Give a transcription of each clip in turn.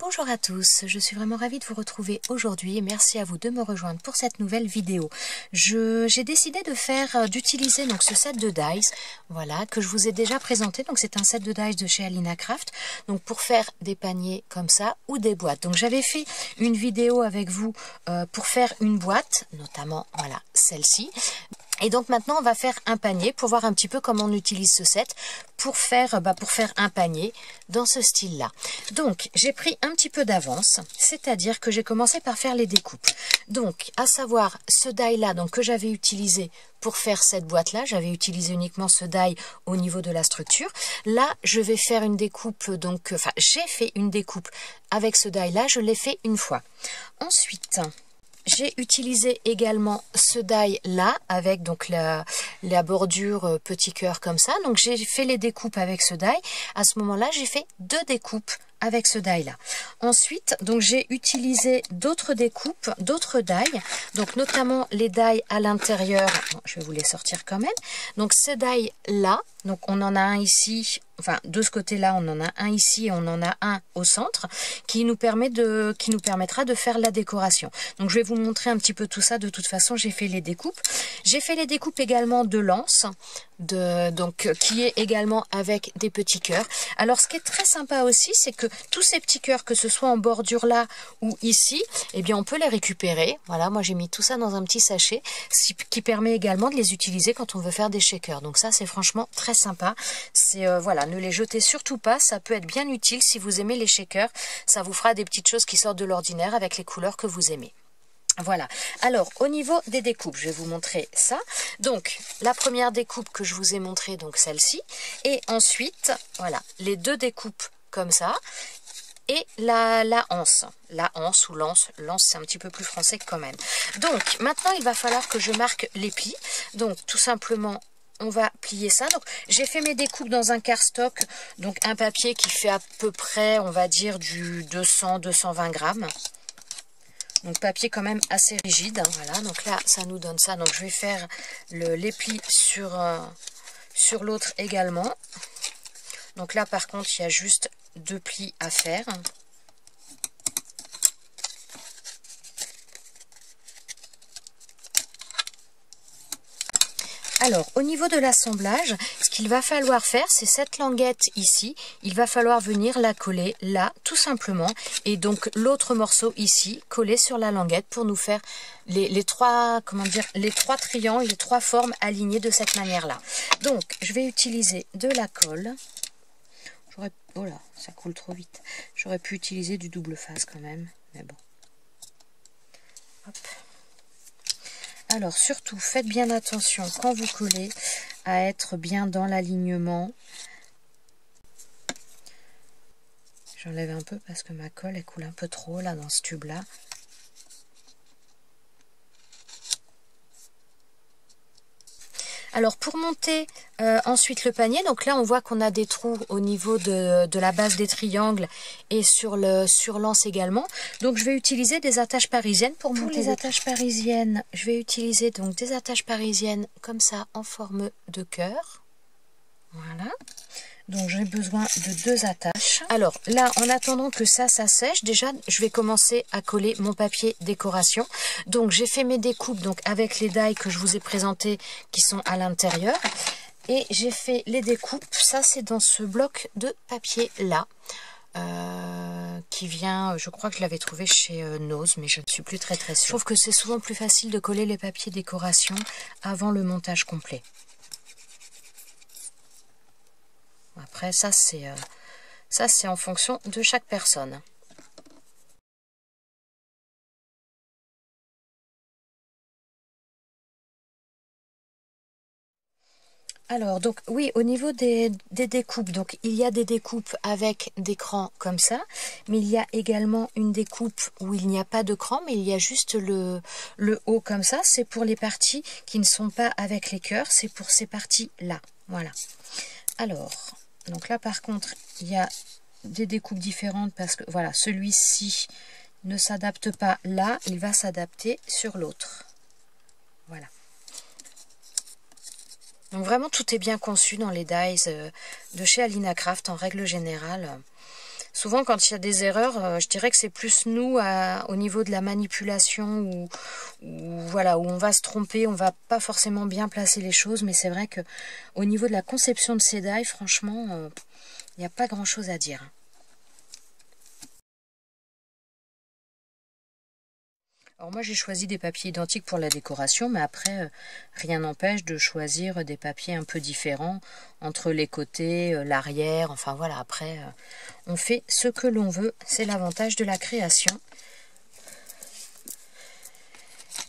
Bonjour à tous, je suis vraiment ravie de vous retrouver aujourd'hui et merci à vous de me rejoindre pour cette nouvelle vidéo. J'ai décidé d'utiliser donc ce set de dies, voilà, que je vous ai déjà présenté. Donc c'est un set de dies de chez Alina Craft, donc pour faire des paniers comme ça ou des boîtes. Donc j'avais fait une vidéo avec vous pour faire une boîte, notamment voilà celle-ci. Et donc maintenant on va faire un panier pour voir un petit peu comment on utilise ce set pour faire un panier dans ce style là. Donc j'ai pris un petit peu d'avance, c'est-à-dire que j'ai commencé par faire les découpes. Donc à savoir ce die là donc, que j'avais utilisé pour faire cette boîte là, j'avais utilisé uniquement ce die au niveau de la structure. Là je vais faire une découpe, donc enfin j'ai fait une découpe avec ce die là, je l'ai fait une fois. Ensuite j'ai utilisé également ce die là avec donc la bordure petit cœur comme ça. Donc j'ai fait les découpes avec ce die. À ce moment-là, j'ai fait deux découpes avec ce die là. Ensuite, donc j'ai utilisé d'autres découpes, d'autres die, donc notamment les die à l'intérieur. Bon, je vais vous les sortir quand même. Donc ces die là, donc on en a un ici. Enfin, de ce côté-là, on en a un ici et on en a un au centre qui nous permettra de faire la décoration. Donc, je vais vous montrer un petit peu tout ça. De toute façon, j'ai fait les découpes. J'ai fait les découpes également de l'anse, qui est également avec des petits cœurs. Alors, ce qui est très sympa aussi, c'est que tous ces petits cœurs, que ce soit en bordure là ou ici, eh bien, on peut les récupérer. Voilà, moi, j'ai mis tout ça dans un petit sachet, ce qui permet également de les utiliser quand on veut faire des shakers. Donc, ça, c'est franchement très sympa. C'est, voilà, ne les jetez surtout pas, ça peut être bien utile si vous aimez les shakers, ça vous fera des petites choses qui sortent de l'ordinaire avec les couleurs que vous aimez. Voilà, alors au niveau des découpes, je vais vous montrer ça. Donc la première découpe que je vous ai montrée, donc celle-ci, et ensuite, voilà, les deux découpes comme ça, et la anse ou l'anse c'est un petit peu plus français quand même. Donc maintenant il va falloir que je marque les plis, donc tout simplement on va plier ça. Donc j'ai fait mes découpes dans un cardstock, donc un papier qui fait à peu près, on va dire, du 200-220 grammes. Donc papier quand même assez rigide. Voilà, donc là ça nous donne ça. Donc je vais faire les plis sur l'autre également. Donc là par contre il y a juste deux plis à faire. Alors, au niveau de l'assemblage, ce qu'il va falloir faire, c'est cette languette ici. Il va falloir venir la coller là, tout simplement. Et donc, l'autre morceau ici, coller sur la languette pour nous faire les trois triangles, les trois formes alignées de cette manière-là. Donc, je vais utiliser de la colle. Oh là, ça coule trop vite. J'aurais pu utiliser du double face quand même, mais bon. Hop. Alors surtout, faites bien attention quand vous collez à être bien dans l'alignement. J'enlève un peu parce que ma colle elle coule un peu trop là dans ce tube là. Alors pour monter ensuite le panier, donc là on voit qu'on a des trous au niveau de la base des triangles et sur l'anse également. Donc je vais utiliser des attaches parisiennes pour monter. Pour les attaches parisiennes, je vais utiliser donc des attaches parisiennes comme ça en forme de cœur. Voilà. Donc j'ai besoin de deux attaches. Alors là, en attendant que ça sèche, déjà je vais commencer à coller mon papier décoration. Donc j'ai fait mes découpes donc avec les die que je vous ai présentés qui sont à l'intérieur. Et j'ai fait les découpes, ça c'est dans ce bloc de papier là. Qui vient, je crois que je l'avais trouvé chez Nose, mais je ne suis plus très sûre. Je trouve que c'est souvent plus facile de coller les papiers décoration avant le montage complet. Après, ça c'est en fonction de chaque personne. Alors, donc oui, au niveau des découpes, donc il y a des découpes avec des crans comme ça, mais il y a également une découpe où il n'y a pas de cran, mais il y a juste le haut comme ça. C'est pour les parties qui ne sont pas avec les cœurs, c'est pour ces parties-là. Voilà. Alors, donc là par contre, il y a des découpes différentes parce que voilà, celui-ci ne s'adapte pas là, il va s'adapter sur l'autre. Voilà. Donc vraiment tout est bien conçu dans les dies de chez Alina Craft en règle générale. Souvent, quand il y a des erreurs, je dirais que c'est plus nous au niveau de la manipulation voilà, où on va se tromper, on va pas forcément bien placer les choses, mais c'est vrai que au niveau de la conception de ces die, franchement, il n'y a pas grand-chose à dire. Alors moi j'ai choisi des papiers identiques pour la décoration, mais après rien n'empêche de choisir des papiers un peu différents entre les côtés, l'arrière, enfin voilà, après on fait ce que l'on veut, c'est l'avantage de la création.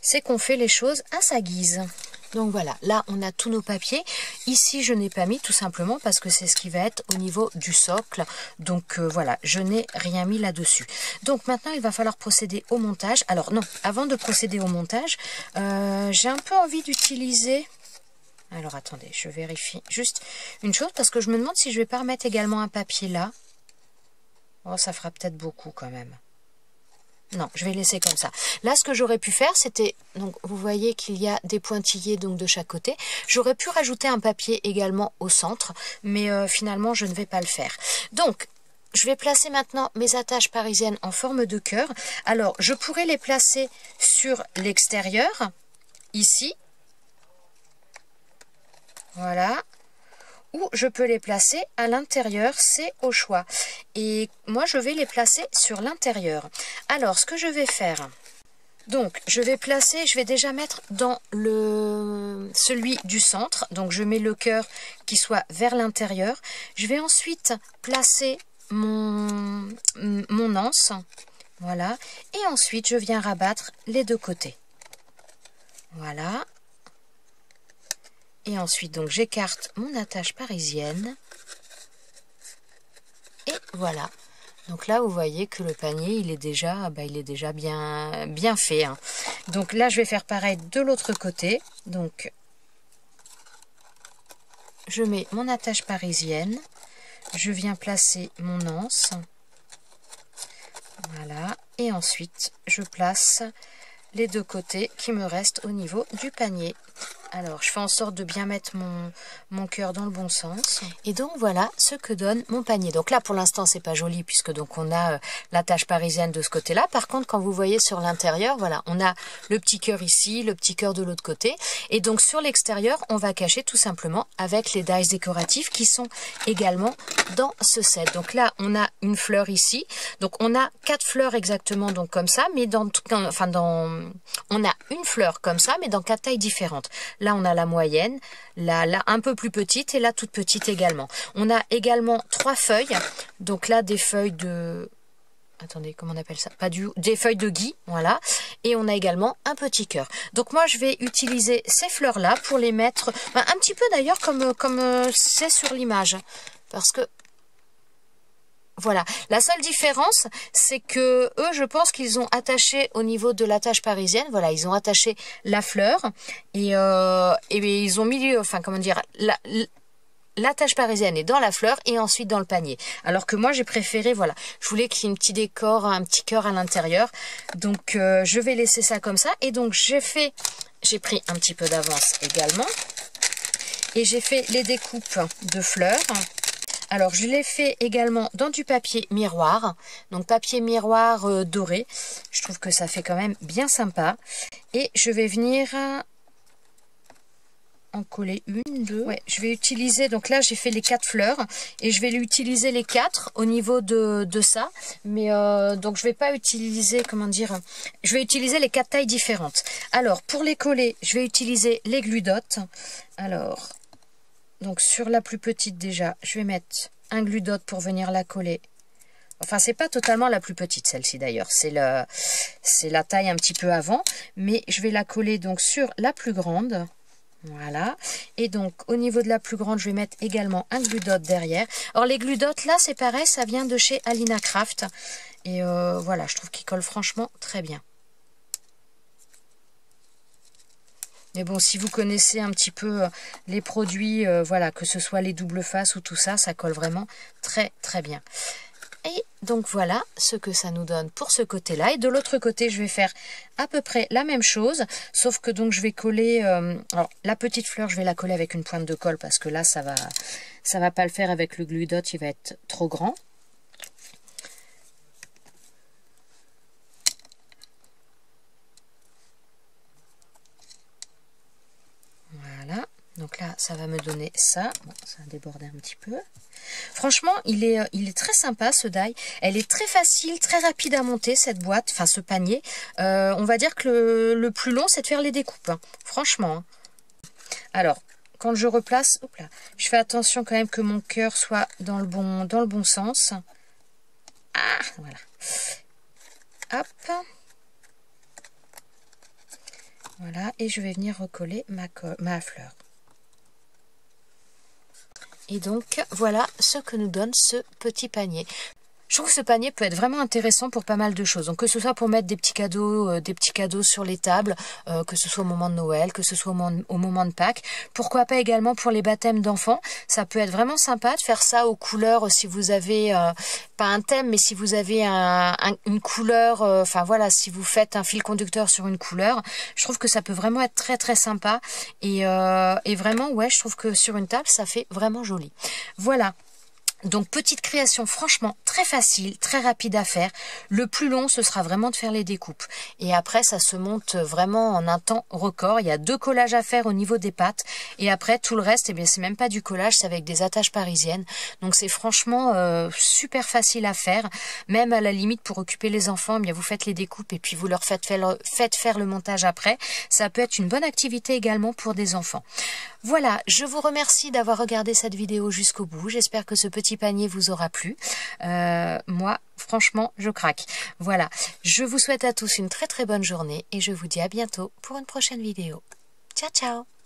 C'est qu'on fait les choses à sa guise. Donc voilà, là on a tous nos papiers. Ici je n'ai pas mis tout simplement parce que c'est ce qui va être au niveau du socle. Donc voilà, je n'ai rien mis là-dessus. Donc maintenant il va falloir procéder au montage. Alors non, avant de procéder au montage, j'ai un peu envie d'utiliser... Alors attendez, je vérifie juste une chose parce que je me demande si je vais pas remettre également un papier là. Oh, ça fera peut-être beaucoup quand même. Non, je vais laisser comme ça. Là, ce que j'aurais pu faire, c'était... Donc, vous voyez qu'il y a des pointillés donc de chaque côté. J'aurais pu rajouter un papier également au centre, mais finalement, je ne vais pas le faire. Donc, je vais placer maintenant mes attaches parisiennes en forme de cœur. Alors, je pourrais les placer sur l'extérieur, ici. Voilà. Ou je peux les placer à l'intérieur, c'est au choix. Et moi, je vais les placer sur l'intérieur. Alors, ce que je vais faire... Donc, je vais déjà mettre dans celui du centre. Donc, je mets le cœur qui soit vers l'intérieur. Je vais ensuite placer mon anse. Voilà. Et ensuite, je viens rabattre les deux côtés. Voilà. Et ensuite, donc, j'écarte mon attache parisienne. Et voilà. Donc là, vous voyez que le panier, il est déjà bien fait. Hein. Donc là, je vais faire pareil de l'autre côté. Donc, je mets mon attache parisienne. Je viens placer mon anse. Voilà. Et ensuite, je place les deux côtés qui me restent au niveau du panier. Alors, je fais en sorte de bien mettre mon cœur dans le bon sens. Et donc, voilà ce que donne mon panier. Donc là, pour l'instant, c'est pas joli puisque donc on a l'attache parisienne de ce côté-là. Par contre, quand vous voyez sur l'intérieur, voilà, on a le petit cœur ici, le petit cœur de l'autre côté. Et donc, sur l'extérieur, on va cacher tout simplement avec les dies décoratifs qui sont également dans ce set. Donc là, on a une fleur ici. Donc, on a 4 fleurs exactement donc comme ça, mais on a une fleur comme ça, mais dans 4 tailles différentes. Là, on a la moyenne, là un peu plus petite et là toute petite également. On a également 3 feuilles. Donc là, des feuilles de... Attendez, comment on appelle ça? Des feuilles de gui, voilà. Et on a également un petit cœur. Donc moi, je vais utiliser ces fleurs-là pour les mettre... un petit peu d'ailleurs comme c'est sur l'image. Parce que... Voilà, la seule différence, c'est que eux, je pense qu'ils ont attaché au niveau de l'attache parisienne, voilà, ils ont attaché la fleur et ils ont mis, enfin, comment dire, l'attache parisienne est dans la fleur et ensuite dans le panier. Alors que moi, j'ai préféré, voilà, je voulais qu'il y ait un petit décor, un petit cœur à l'intérieur. Donc, je vais laisser ça comme ça. Et donc, j'ai pris un petit peu d'avance également. Et j'ai fait les découpes de fleurs. Alors, je l'ai fait également dans du papier miroir. Donc, papier miroir doré. Je trouve que ça fait quand même bien sympa. Et je vais venir en coller une, deux. Ouais, je vais utiliser, donc là, j'ai fait les 4 fleurs. Et je vais utiliser les 4 au niveau de ça. Mais donc, je vais pas utiliser, comment dire, je vais utiliser les 4 tailles différentes. Alors, pour les coller, je vais utiliser les glue dots. Alors... Donc, sur la plus petite déjà, je vais mettre un glue dot pour venir la coller. Enfin, c'est pas totalement la plus petite, celle-ci d'ailleurs. C'est la taille un petit peu avant. Mais je vais la coller donc sur la plus grande. Voilà. Et donc, au niveau de la plus grande, je vais mettre également un glue dot derrière. Alors, les glue dots, là, c'est pareil, ça vient de chez Alina Craft. Et voilà, je trouve qu'ils collent franchement très bien. Mais bon, si vous connaissez un petit peu les produits, voilà, que ce soit les doubles faces ou tout ça, ça colle vraiment très très bien. Et donc voilà ce que ça nous donne pour ce côté-là. Et de l'autre côté, je vais faire à peu près la même chose, sauf que donc je vais coller... alors, la petite fleur, je vais la coller avec une pointe de colle parce que là, ça va pas le faire avec le glue dot, il va être trop grand. ça va me donner ça. Bon, ça a débordé un petit peu. Franchement, il est très sympa ce die. Elle est très facile, très rapide à monter cette boîte, enfin ce panier. On va dire que le plus long, c'est de faire les découpes. Hein. Franchement. Hein. Alors, quand je replace, hop là, je fais attention quand même que mon cœur soit dans le bon sens. Ah, voilà. Hop. Voilà, et je vais venir recoller ma fleur. Et donc, voilà ce que nous donne ce petit panier. Je trouve que ce panier peut être vraiment intéressant pour pas mal de choses. Donc que ce soit pour mettre des petits cadeaux sur les tables, que ce soit au moment de Noël, que ce soit au moment de Pâques. Pourquoi pas également pour les baptêmes d'enfants. Ça peut être vraiment sympa de faire ça aux couleurs si vous avez, pas un thème, mais si vous avez une couleur, enfin voilà, si vous faites un fil conducteur sur une couleur, je trouve que ça peut vraiment être très très sympa. Et vraiment, ouais, je trouve que sur une table, ça fait vraiment joli. Voilà. Donc petite création franchement très facile, très rapide à faire. Le plus long ce sera vraiment de faire les découpes. Et après ça se monte vraiment en un temps record. Il y a 2 collages à faire au niveau des pattes. Et après tout le reste, eh bien c'est même pas du collage, c'est avec des attaches parisiennes. Donc c'est franchement super facile à faire. Même à la limite pour occuper les enfants, eh bien vous faites les découpes et puis vous leur faites faire le montage après. Ça peut être une bonne activité également pour des enfants. Voilà, je vous remercie d'avoir regardé cette vidéo jusqu'au bout. J'espère que ce petit panier vous aura plu. Moi, franchement, je craque. Voilà, je vous souhaite à tous une très très bonne journée et je vous dis à bientôt pour une prochaine vidéo. Ciao, ciao!